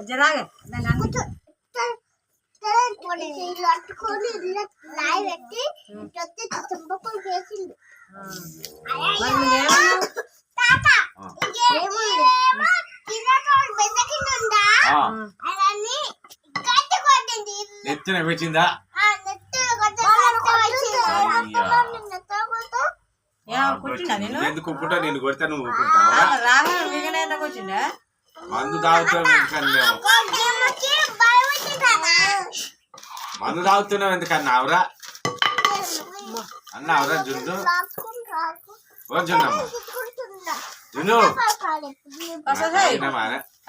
జరాగే నెత్తిన పెట్టిందా ఎందుకు ఒప్పుకుంటా నేను కొడతా నువ్వు మందు తాగుతావు మందు తాగుతున్నావు ఎందుకన్నావురా అన్నావురా జున్ను జున్నమ్మ జున్ను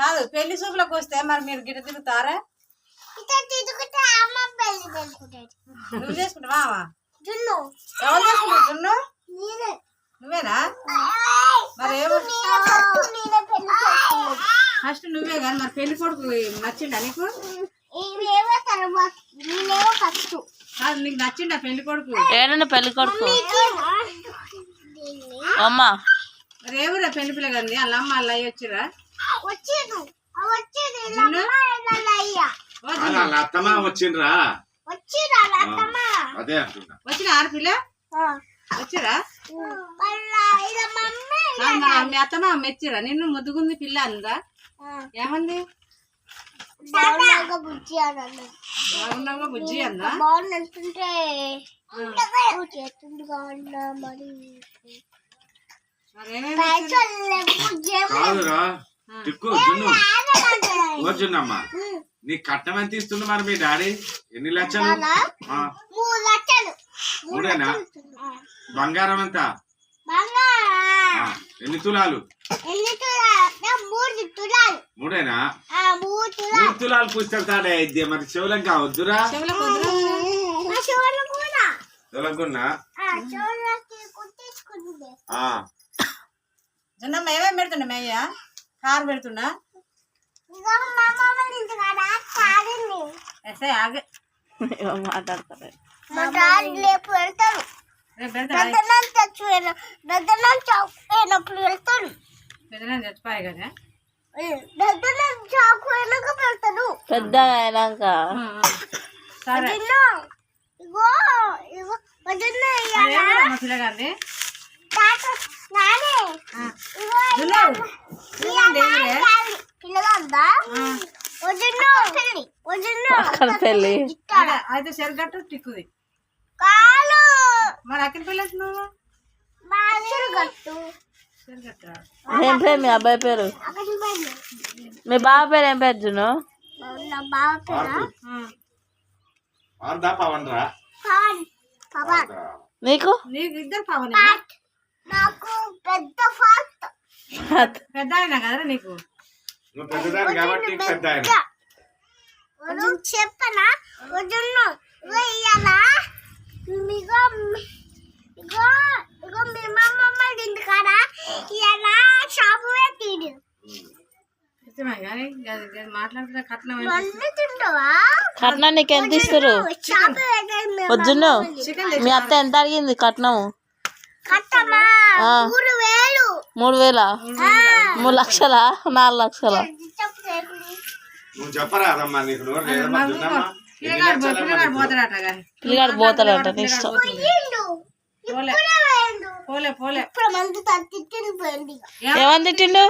కాదు పెళ్లి చూపులకు వస్తే మరి మీరు గిట్ట తిరుగుతారా నువ్వు చేసుకుంటావా ఎవరు చేసుకుంటావు జున్ను నువ్వేనా మరి ఫస్ట్ నువ్వే కానీ మరి పెళ్లి కొడుకు నచ్చిండా నీకు నీకు నచ్చిండా పెళ్లి కొడుకు ఏడన్నా పెళ్లి కొడుకు అమ్మా మరి ఎవరా పెళ్లి పిల్ల కానీ వాళ్ళ అమ్మ వాళ్ళ అయ్యి వచ్చిరా అత్తమా వచ్చిండ్రా అదే అంటున్నా వచ్చిన ఆడపిల్ల వచ్చిరా మీ అత్తమ్మ మెచ్చిరా నిన్ను ముద్దుగుంది పిల్ల అందా ఏమంది బాగున్నాగా బుజ్జి అందా కాదురా టిక్కు జున్నమ్మ నీ కట్నం ఎంత ఇస్తుంది మరి మీ డాడీ ఎన్ని లక్షలు మూడేనా బంగారం ఎంత ఎన్ని తులాలు మూడేనా 3 తులాలు పుస్తకం తాడే అయితే మరి చెవులం కావద్దురా చెవులకున్నా జున్నమ్మ ఏమేమి పెడుతుండ మేయ్య కారు పెడుతుండా మాట్లాడతారు చచ్చిపోయాయి కదా పెద్ద అయినాక సరే పిల్లగాండి పెళ్ళి అయితే సరిగట్టు టిక్కుది మరి అక్కడ పిల్లలు నువ్వు ఏం పేరు మీ అబ్బాయి పేరు మీ బావ పేరు ఏం పేరు జును నీకు నీకు ఇద్దరు పవన్ పెద్ద అయినా కదరా నీకు చెప్పనా మాట్లాడుతున్నా కట్నం కట్నం నీకు ఎంత ఇస్తారు వద్దును మీ అత్త ఎంత అడిగింది కట్నం 3,000 3 లక్షలా 4 లక్షలా పిల్లగాడు పోతాడంట నీ ఇష్టం ఏమని తిట్టిండు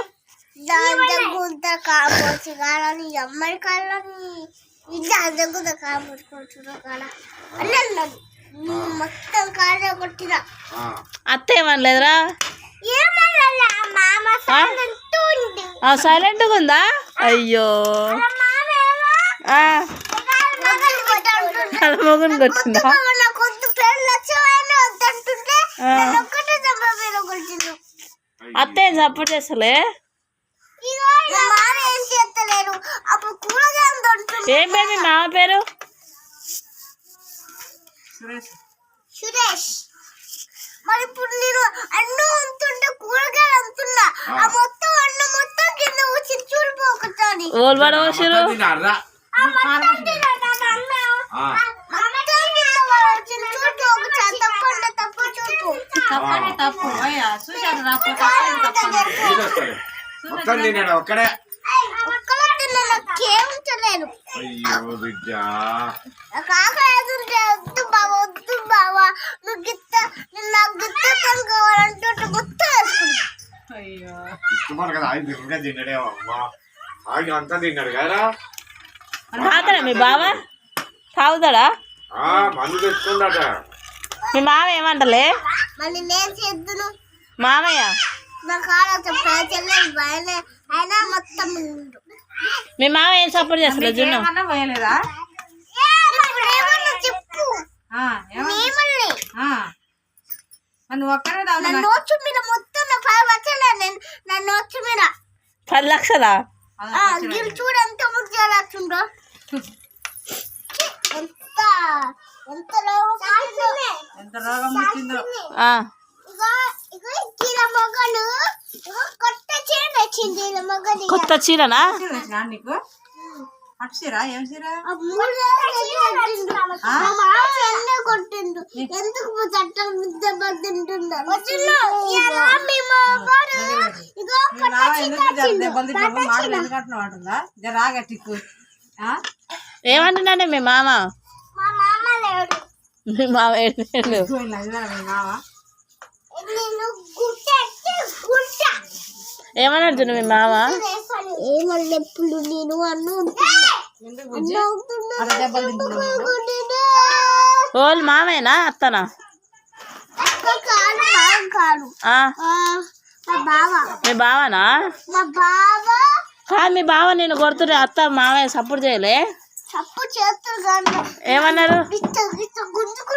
అమ్మాయి కాళ్ళని మొత్తం కాళ్ళ కొట్టిన అత్త ఏమనలేదురా సైలెంట్ గా ఉందా అయ్యో మొగుని కొట్టిందా అత్త ఏం సపోర్ట్ చేస్తలే ఏం పేరు మీ మామ పేరు సురేష్ మరి ఇప్పుడు నేను అన్నం అమ్ముతుంటే కూరగాయలు అమ్ముతున్నా ఆ మొత్తం అన్నం మొత్తం కింద వచ్చి చూడిపోకుంటాను ఓల్వాడ వస్తురు ఒక్కడే అయ్యో బిడ్డ కాకా ఎదురుగా వద్దు బావా నువ్వు గిత్త నాకు గిత్త కావాలంటే మొత్తం వేసుకుంటా. అయ్యో ఇష్టమని కదా ఆయన తిరుగుగా తిన్నాడే అమ్మా ఆయన అంతా తిన్నాడు కదా తాగుతాడా మీ బావ తాగుతాడా మందు తెచ్చుకుందాట మీ మామ ఏమంటలే మళ్ళీ నేను చేద్దును మామయ్య నా కాడ చెల్లెలు బయలే అయినా మొత్తం నిండు. మీ మామ ఏం సపోర్ట్ చేస్తలేదు జున్ను ఏమన్నా పోయలేదా ఇప్పుడు ఏమన్నా చెప్పు ఏమన్నా నువ్వు ఒక్కరే నా నోట్స్ మీద మొత్తం నా 5 వచ్చలే నా నోట్స్ మీద 10 లక్షలా గిల్ చూడు ఎంత ముఖ్య రాస్తుండో ఎంత ఎంత ఎంత రోగం వచ్చిందో ఆ, ఇగో చీర మొగలు ఇగో కొత్త చీర తెచ్చింది మొగది కొత్త చీరనా వచ్చినా నీకు పట్టు చీర ఏం చీర కొట్టిండు ఎందుకు చట్టం దెబ్బ తింటున్నారు దెబ్బలు తింటావు మాటలు ఎందుకు అంటున్నావు అంటుందా జరాగా టిక్కు ఏమంటున్నాడే మీ మామ మా మామ లేడు మీ మామ ఏడు మావా నేను గుట్ట ఏమన్నాడు జున్ను మీ మామ ఏమన్నా ఎప్పుడు నేను ఎందుకు బుజ్జి? అలా దెబ్బలు తింటున్నావు ఓల్ మామేనా అత్తనా కాదు ఆ, మా బావ మీ బావనా మా బావ కాదు మీ బావ నేను కొడుతున్నా అత్త మామయ్య సపోర్ట్ చేయలే తప్పు చేస్తారు కానీ ఏమన్నారు గుంజుకు